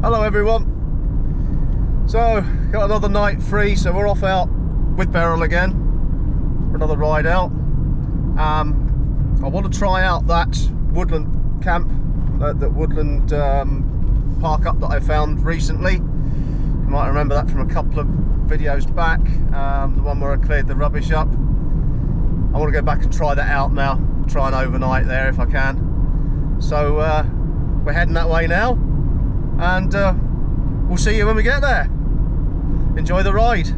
Hello everyone. So got another night free, so we're off out with Beryl again for another ride out. I want to try out that woodland camp, that woodland park up that I found recently. You might remember that from a couple of videos back, the one where I cleared the rubbish up. I want to go back and try that out now, try and overnight there if I can. So we're heading that way now, and we'll see you when we get there. Enjoy the ride.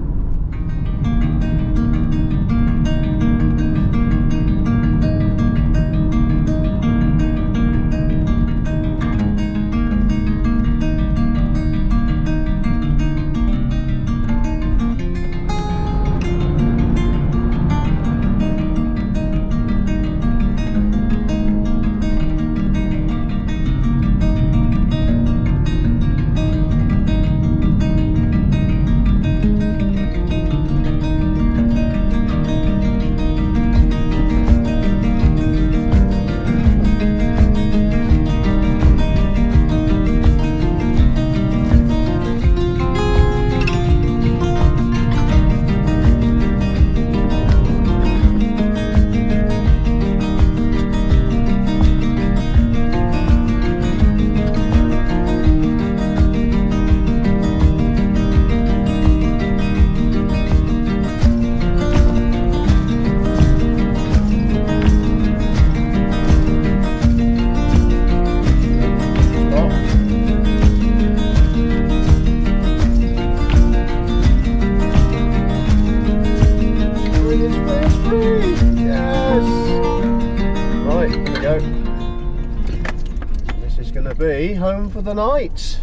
Be home for the night.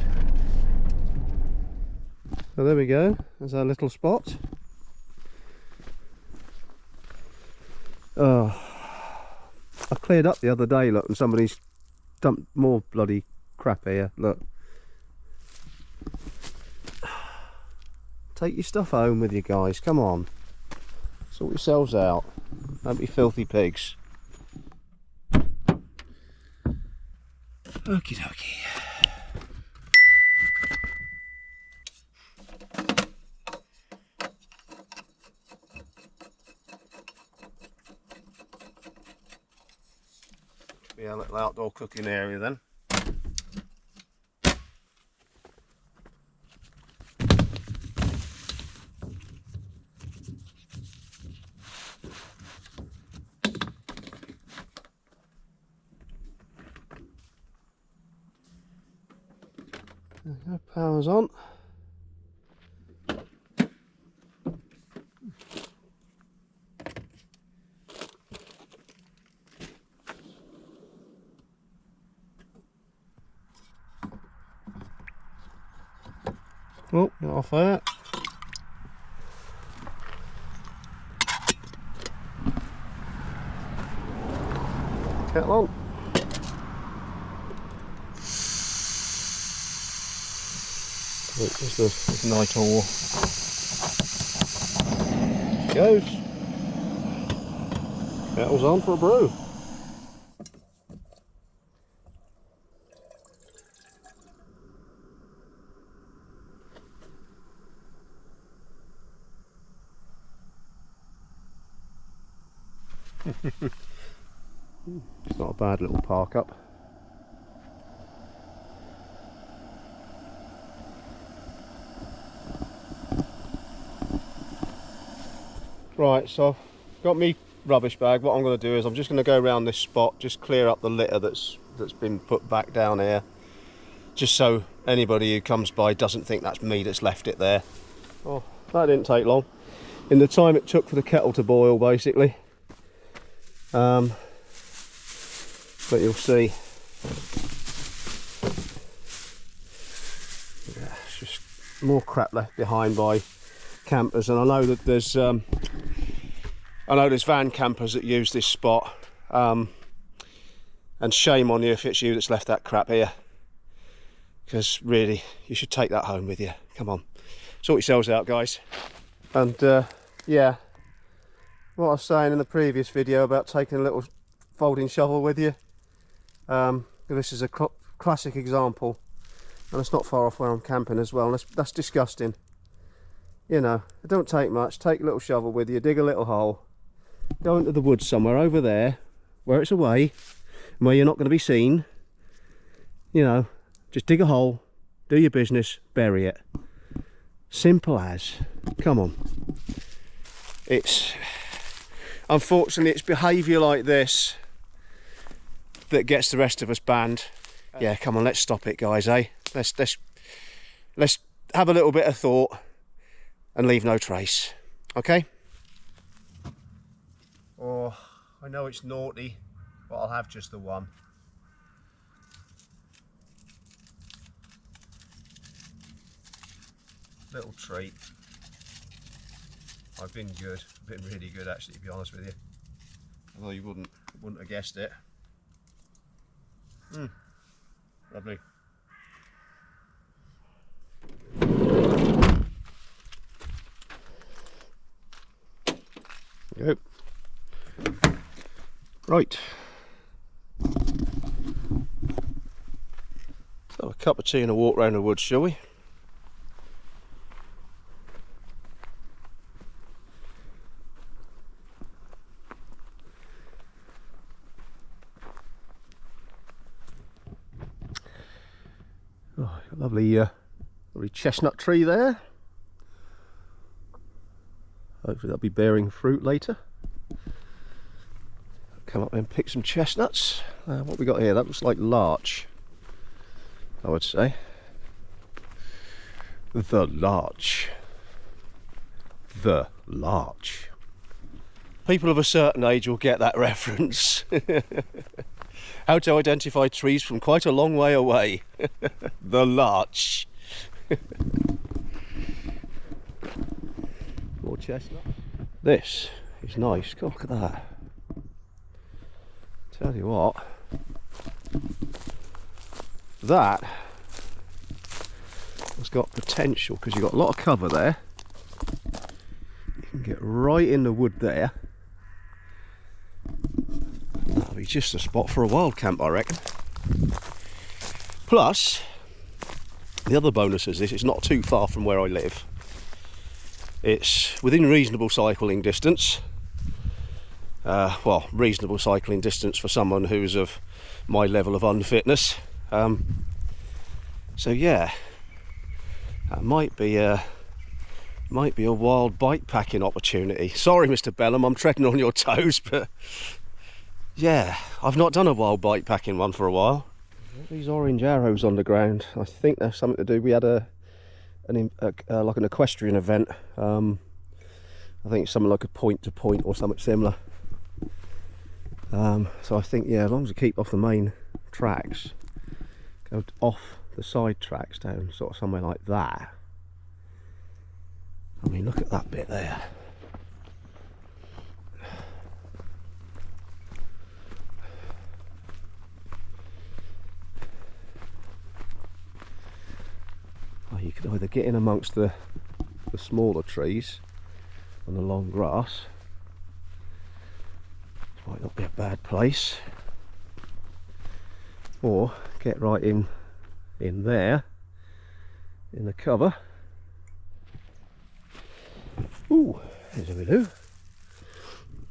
So there we go, there's our little spot. Oh, I cleared up the other day, look, and somebody's dumped more bloody crap here, look. Take your stuff home with you guys, come on. Sort yourselves out, don't be filthy pigs. Okie dokie. Be a little outdoor cooking area then. There we go, power's on. Oh, get off there. Kettle on. Just a night oil. Goes. Kettle's on for a brew. It's not a bad little park up. Right, so I've got me rubbish bag. What I'm going to do is I'm just going to go around this spot, just clear up the litter that's been put back down here, just so anybody who comes by doesn't think that's me that's left it there. Oh, that didn't take long. In the time it took for the kettle to boil, basically. But you'll see. Yeah, it's just more crap left behind by campers, and I know that there's van campers that use this spot, and shame on you if it's you that's left that crap here, because really you should take that home with you. Come on, sort yourselves out, guys. And yeah, what I was saying in the previous video about taking a little folding shovel with you, this is a classic example. And it's not far off where I'm camping as well. That's disgusting. You know, it don't take much. Take a little shovel with you, dig a little hole, go into the woods somewhere over there where it's away, where you're not going to be seen. You know, just dig a hole, do your business, bury it. Simple as. Come on. Unfortunately, it's behaviour like this that gets the rest of us banned. Yeah, come on, let's stop it, guys, eh? Let's have a little bit of thought and leave no trace, okay? Oh, I know it's naughty, but I'll have just the one. Little treat. I've been good. I've been really good, actually, to be honest with you. Although you wouldn't have guessed it. Lovely. Go. Right. Let's have a cup of tea and a walk around the woods, shall we? Oh, lovely chestnut tree there. Hopefully that'll be bearing fruit later. Come up and pick some chestnuts. What we got here? That looks like larch, I would say. The larch. The larch. People of a certain age will get that reference. How to identify trees from quite a long way away. The larch. More chestnut. This is nice. God, look at that. Tell you what, that has got potential because you've got a lot of cover there. You can get right in the wood there. That'll be just a spot for a wild camp, I reckon. Plus, the other bonus is this: it's not too far from where I live. It's within reasonable cycling distance. Well, reasonable cycling distance for someone who's of my level of unfitness. So yeah, that might be a wild bike packing opportunity. Sorry, Mr. Bellum, I'm treading on your toes, but yeah, I've not done a wild bike packing one for a while. These orange arrows on the ground, I think there's something to do. We had like an equestrian event. I think it's something like a point to point or something similar. So I think, yeah, as long as we keep off the main tracks, go off the side tracks down sort of somewhere like that. I mean, look at that bit there. Oh, you could either get in amongst the smaller trees and the long grass. Might not be a bad place, or get right in there in the cover. Ooh, there's a willow.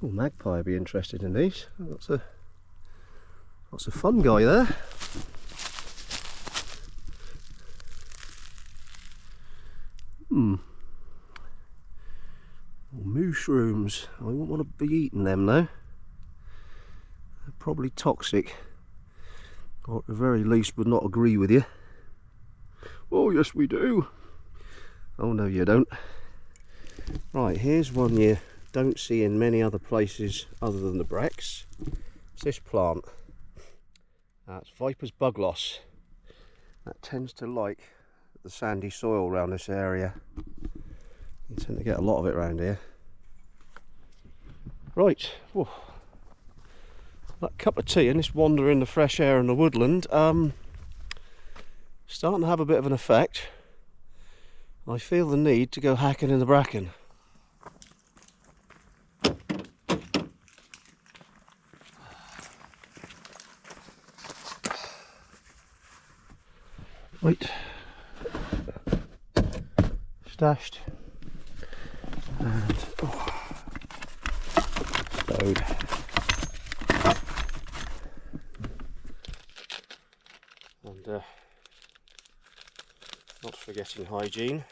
Oh, magpie would be interested in these. Lots of fun guy there. Oh, mushrooms. I wouldn't want to be eating them though. Probably toxic, or at the very least would not agree with you. Oh yes we do. Oh no you don't. Right, here's one you don't see in many other places other than the Brecks. It's this plant. It's Viper's bugloss. That tends to like the sandy soil around this area. You tend to get a lot of it around here. Right, whoa. That cup of tea and this wander in the fresh air in the woodland starting to have a bit of an effect. I feel the need to go hacking in the bracken. Right, stashed and stowed. And not forgetting hygiene.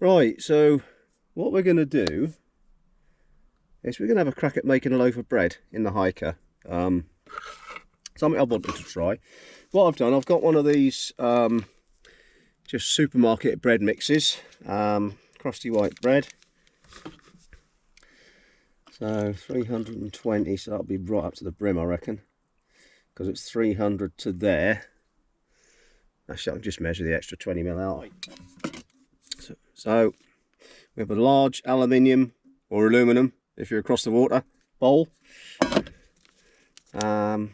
Right, so what we're going to do is we're going to have a crack at making a loaf of bread in the Hajka. Something I wanted to try. What I've done, I've got one of these just supermarket bread mixes, crusty white bread. So 320, so that'll be right up to the brim, I reckon, because it's 300 to there. Actually, I'll just measure the extra 20 ml out. So we have a large aluminium or aluminum, if you're across the water, bowl. So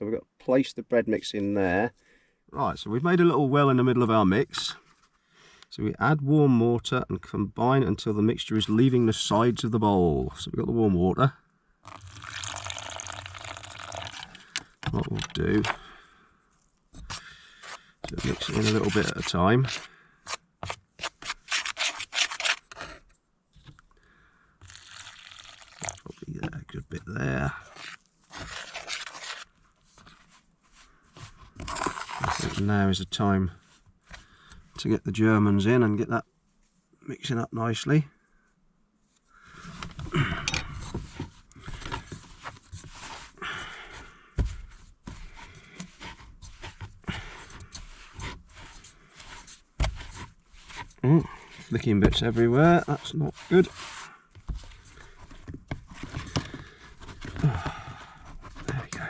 we've got to place the bread mix in there. Right, so we've made a little well in the middle of our mix. So we add warm water and combine until the mixture is leaving the sides of the bowl. So we've got the warm water. What we'll do, so mix it in a little bit at a time. Probably a good bit there. I think now is the time to get the Germans in and get that mixing up nicely. Flicking bits everywhere, that's not good. There we go.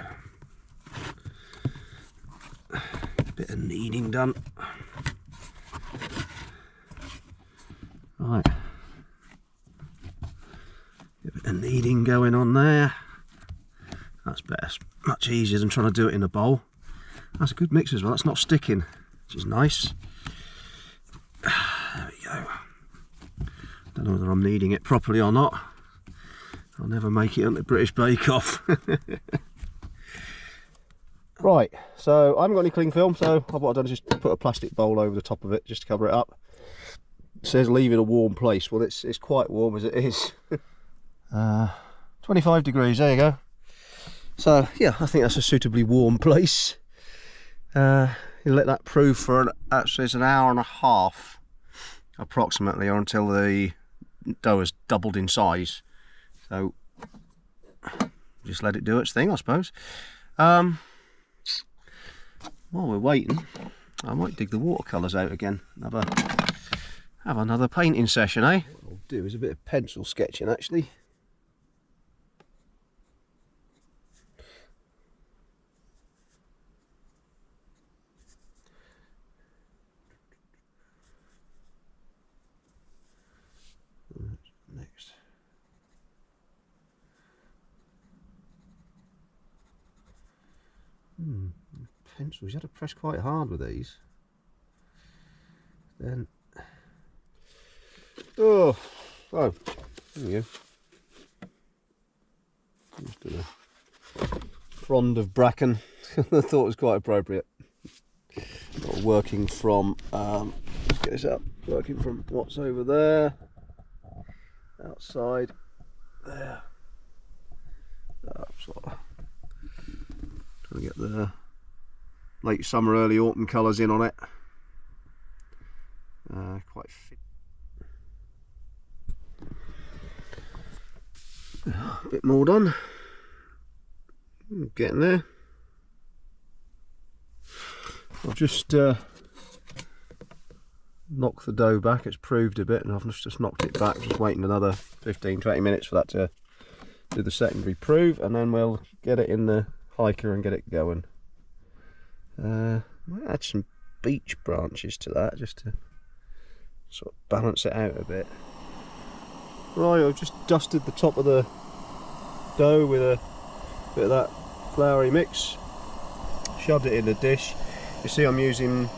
A bit of kneading done. Right. A bit of kneading going on there. That's better, much easier than trying to do it in a bowl. That's a good mix as well, that's not sticking, which is nice. There we go. Don't know whether I'm kneading it properly or not. I'll never make it on the British Bake Off. Right, so I haven't got any cling film, so what I've done is just put a plastic bowl over the top of it just to cover it up. It says leave in a warm place. Well, it's quite warm as it is. 25 degrees, there you go. So yeah, I think that's a suitably warm place. You let that prove for actually it's an hour and a half approximately, or until the dough has doubled in size. So just let it do its thing, I suppose. While we're waiting, I might dig the watercolours out again. Have another painting session, eh? What I'll do is a bit of pencil sketching actually. Next. Pencils, you have to press quite hard with these. Then, oh, there we go. Just a frond of bracken. I thought it was quite appropriate. Working from, let's get this up. Working from what's over there, outside there. Sort of trying to get the late summer, early autumn colours in on it. Quite fit. A bit more done. Getting there. I've just knocked the dough back. It's proved a bit, and I've just knocked it back. Just waiting another 15-20 minutes for that to do the secondary prove, and then we'll get it in the Hajka and get it going. Might add some beech branches to that just to sort of balance it out a bit. Right, I've just dusted the top of the dough with a bit of that floury mix, shoved it in the dish. You see I'm using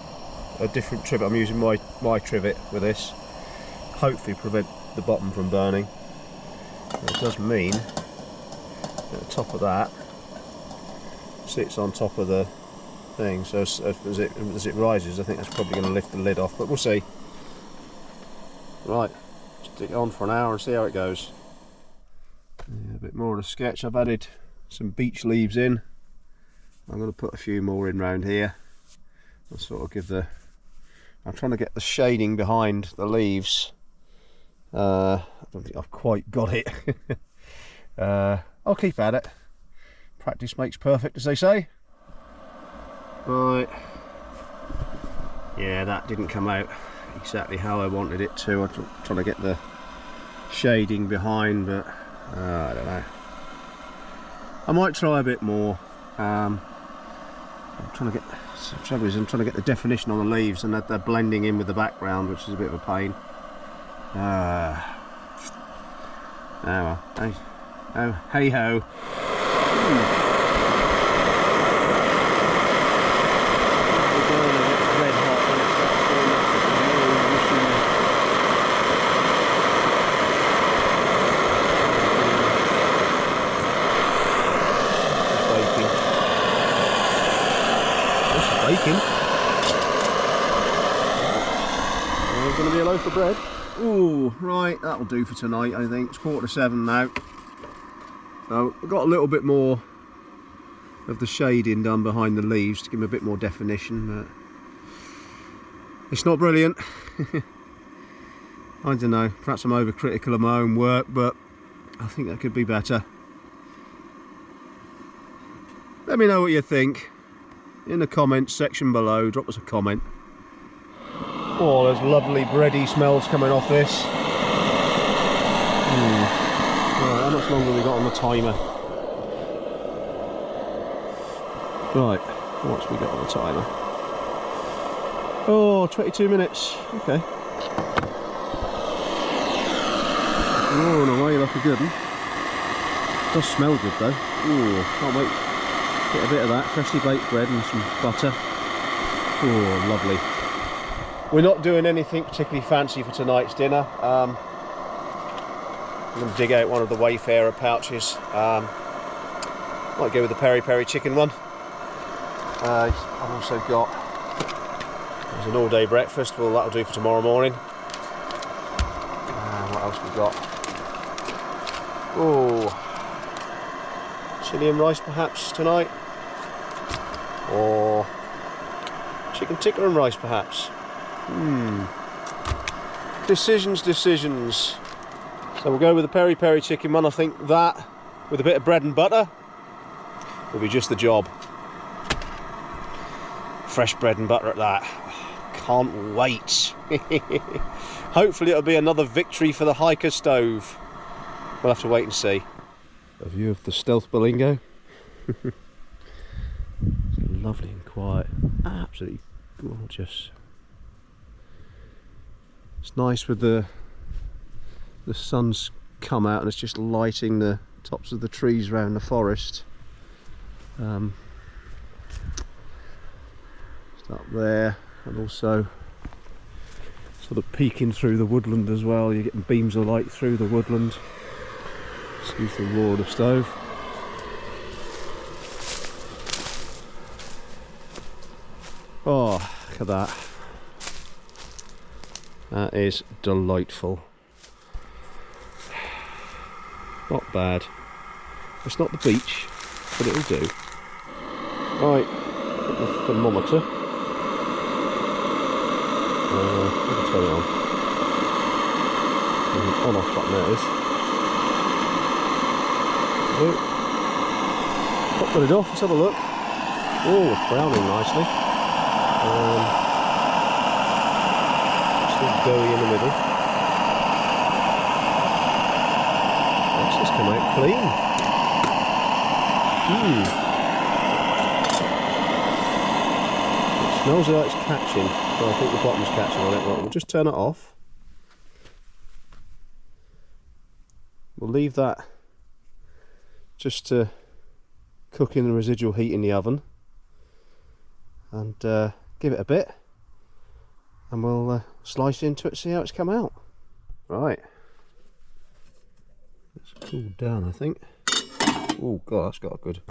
a different trivet. I'm using my trivet with this, hopefully prevent the bottom from burning. It does mean that the top of that sits on top of the thing, so as it rises, I think that's probably going to lift the lid off, but we'll see. Right, stick it on for an hour and see how it goes. Yeah, a bit more of a sketch. I've added some beech leaves in. I'm going to put a few more in round here. I'll sort of give the... I'm trying to get the shading behind the leaves. I don't think I've quite got it. I'll keep at it. Practice makes perfect, as they say. Right. Yeah, that didn't come out exactly how I wanted it to. I'm trying to get the shading behind, but I don't know. I might try a bit more. I'm trying to get... The trouble is, I'm trying to get the definition on the leaves, and that they're blending in with the background, which is a bit of a pain. Oh well. Hey ho. Baking. There's going to be a loaf of bread. Ooh, right, that'll do for tonight, I think. It's 7:15 now. So we've got a little bit more of the shading done behind the leaves to give them a bit more definition, but it's not brilliant. I don't know, perhaps I'm overcritical of my own work, but I think that could be better. Let me know what you think in the comments section below. Drop us a comment. Oh, there's lovely bready smells coming off this. Right, how much longer have we got on the timer? Right, what's we got on the timer? Oh, 22 minutes. Okay. Roaring away like a good one. Does smell good though. Ooh, can't wait. Get a bit of that freshly baked bread and some butter. Oh, lovely. We're not doing anything particularly fancy for tonight's dinner. I'm going to dig out one of the Wayfarer pouches. Might go with the peri-peri chicken one. I've also got, there's an all-day breakfast. Well, that'll do for tomorrow morning. What else we got? Oh, chilli and rice perhaps tonight, or chicken tikka and rice perhaps. Decisions. So we'll go with the peri-peri chicken one. I think that with a bit of bread and butter will be just the job. Fresh bread and butter at that. Can't wait. Hopefully it'll be another victory for the Hajka stove. We'll have to wait and see. A view of the Stealth Bolingo. Lovely and quiet. Absolutely gorgeous. It's nice with the sun's come out and it's just lighting the tops of the trees around the forest. It's up there, and also sort of peeking through the woodland as well. You're getting beams of light through the woodland. Excuse the roar of the stove. Oh, look at that. That is delightful. Not bad. It's not the beach, but it'll do. Right, put the thermometer. Let me turn it on. On-off button, there it is. Pop the lid off, let's have a look. Oh, it's browning nicely. Still doughy in the middle. That's just come out clean. It smells like it's catching, so I think the bottom's catching on it. Right, we'll just turn it off. We'll leave that just to cook in the residual heat in the oven, and give it a bit, and we'll slice into it, see how it's come out. Right, It's cooled down, I think. Oh god, that's got a good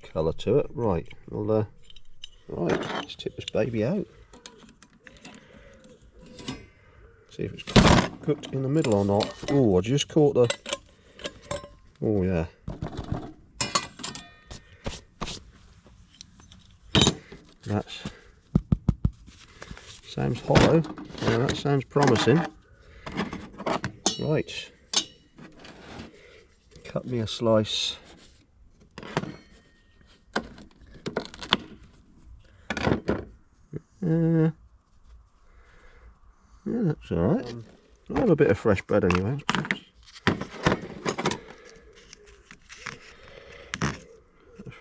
colour to it. Right, well, right, let's tip this baby out. See if it's cooked in the middle or not. Oh, I just caught the. Oh yeah. That's sounds hollow. Yeah, that sounds promising. Right. Cut me a slice. Yeah, that's alright. I'll have a bit of fresh bread anyway.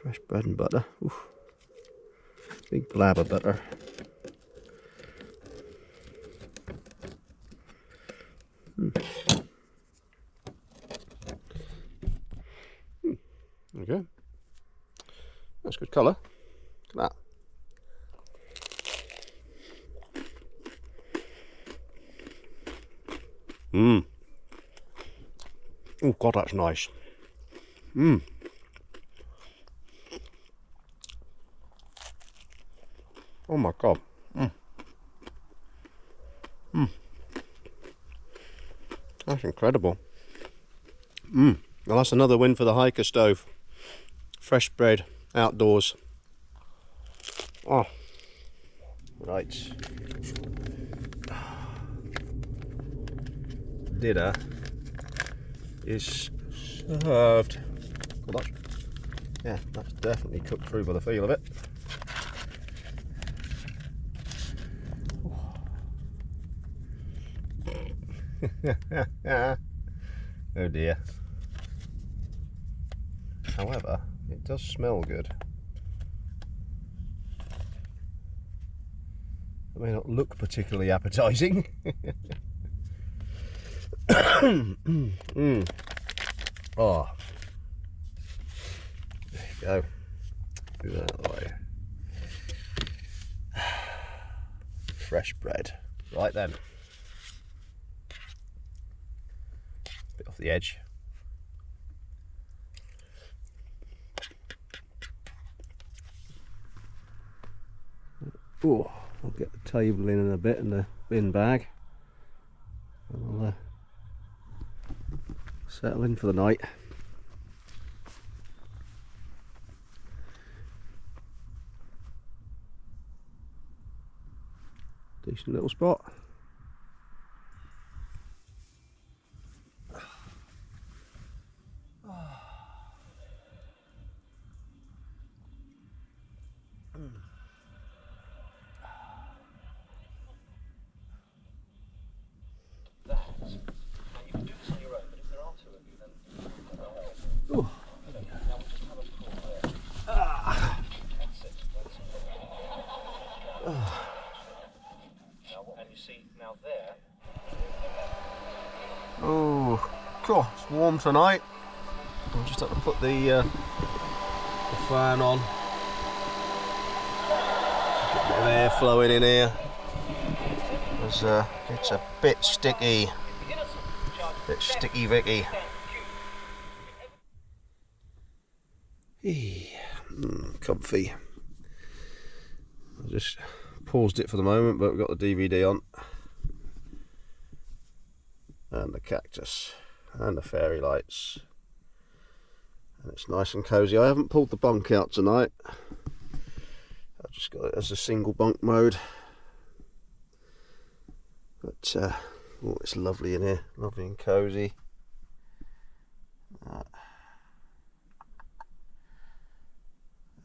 Fresh bread and butter. Oof. Big blab of butter. There we go. That's good colour. Look at that. Oh god, that's nice. Oh my god. That's incredible. Well, that's another win for the Hajka stove. Fresh bread, outdoors. Oh, right. Dinner is served. Well, that's definitely cooked through by the feel of it. Oh dear. However, it does smell good. It may not look particularly appetizing. Oh, there you go. Do that out of the way. Fresh bread. Right then. Bit off the edge. Oh, I'll get the table in a bit and the bin bag. And I'll settle in for the night. Decent little spot. Oh, God, it's warm tonight. I'll just have to put the fan on. Get a bit of air flowing in here. It's a bit sticky. Bit sticky Vicky. Comfy. I just paused it for the moment, but we've got the DVD on. And the cactus and the fairy lights, and it's nice and cozy. I haven't pulled the bunk out tonight. I've just got it as a single bunk mode, but oh, it's lovely in here, lovely and cozy.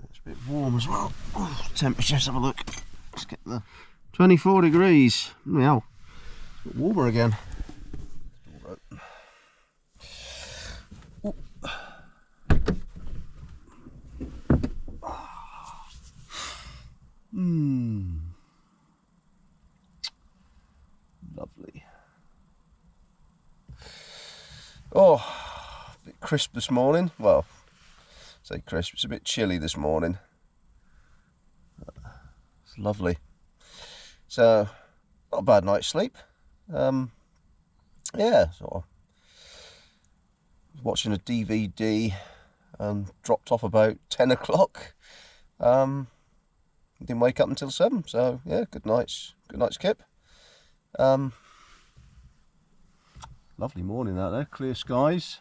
It's a bit warm as well. Oh, temperatures, have a look. Let's get the 24 degrees. Now it's warmer again. Lovely. Oh, a bit crisp this morning. Well, say crisp, it's a bit chilly this morning. It's lovely. So, not a bad night's sleep. Yeah, sort of watching a DVD and dropped off about 10 o'clock. Didn't wake up until 7, so yeah, good night's kip. Lovely morning out there, clear skies,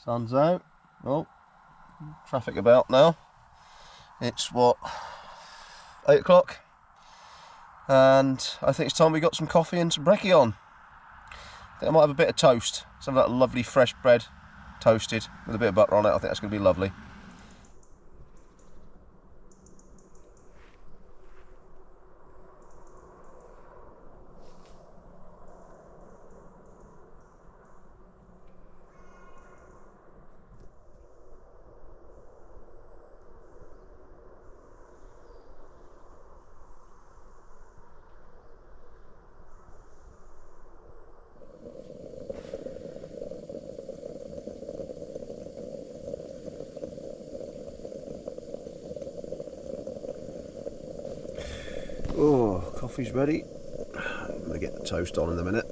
sun's out. Oh, traffic about now. It's what, 8 o'clock, and I think it's time we got some coffee and some brekkie on. I think I might have a bit of toast, some of that lovely fresh bread toasted with a bit of butter on it. I think that's going to be lovely. Oh, coffee's ready. I'm going to get the toast on in a minute.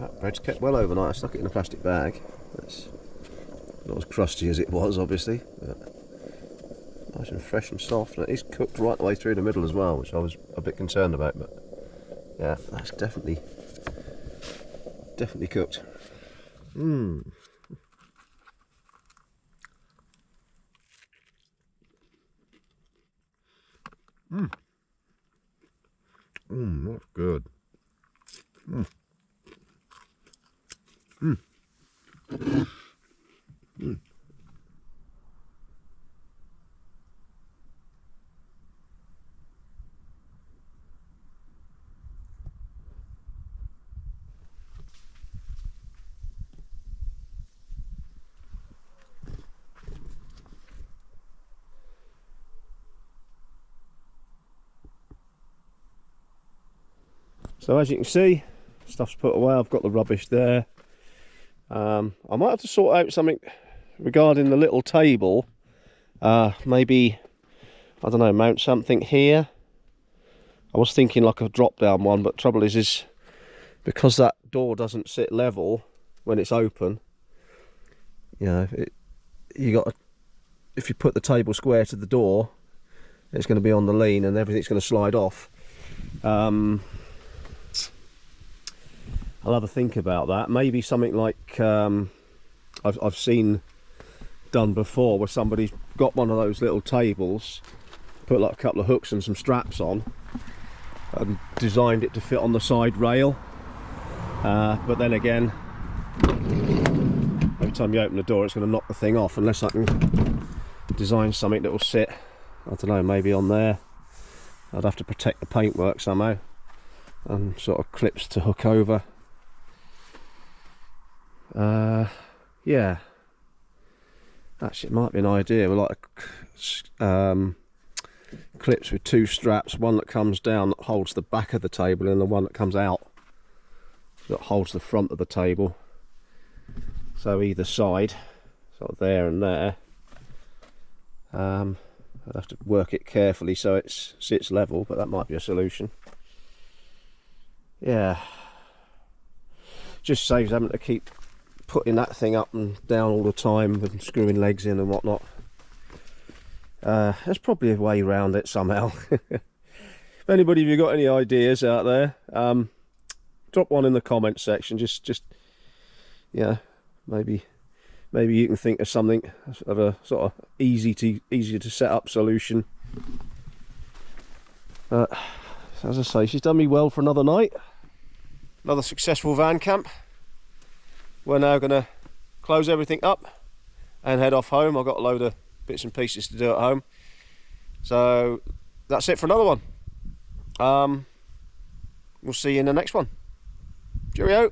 That bread's kept well overnight. I stuck it in a plastic bag. It's not as crusty as it was, obviously, but nice and fresh and soft. And it is cooked right the way through the middle as well, which I was a bit concerned about, but yeah, that's definitely cooked. That's good. So as you can see, stuff's put away. I've got the rubbish there. I might have to sort out something regarding the little table. Maybe, I don't know, mount something here. I was thinking like a drop down one, but trouble is because that door doesn't sit level when it's open, you know, if you put the table square to the door, it's going to be on the lean and everything's going to slide off. I'll have a think about that. Maybe something like I've seen done before, where somebody's got one of those little tables, put like a couple of hooks and some straps on, and designed it to fit on the side rail. But then again, every time you open the door, it's going to knock the thing off, unless I can design something that will sit, I don't know, maybe on there. I'd have to protect the paintwork somehow, and sort of clips to hook over. Yeah, actually it might be an idea with like clips with two straps, one that comes down that holds the back of the table and the one that comes out that holds the front of the table, so either side, sort of there and there. I'd have to work it carefully so it sits level, but that might be a solution. Yeah, just saves having to keep putting that thing up and down all the time and screwing legs in and whatnot. There's probably a way around it somehow. If anybody, if you've got any ideas out there, drop one in the comment section. Just yeah, maybe you can think of something of a sort of easier to set up solution. As I say, she's done me well for another night, another successful van camp. We're now going to close everything up and head off home. I've got a load of bits and pieces to do at home, so that's it for another one. We'll see you in the next one. Cheerio.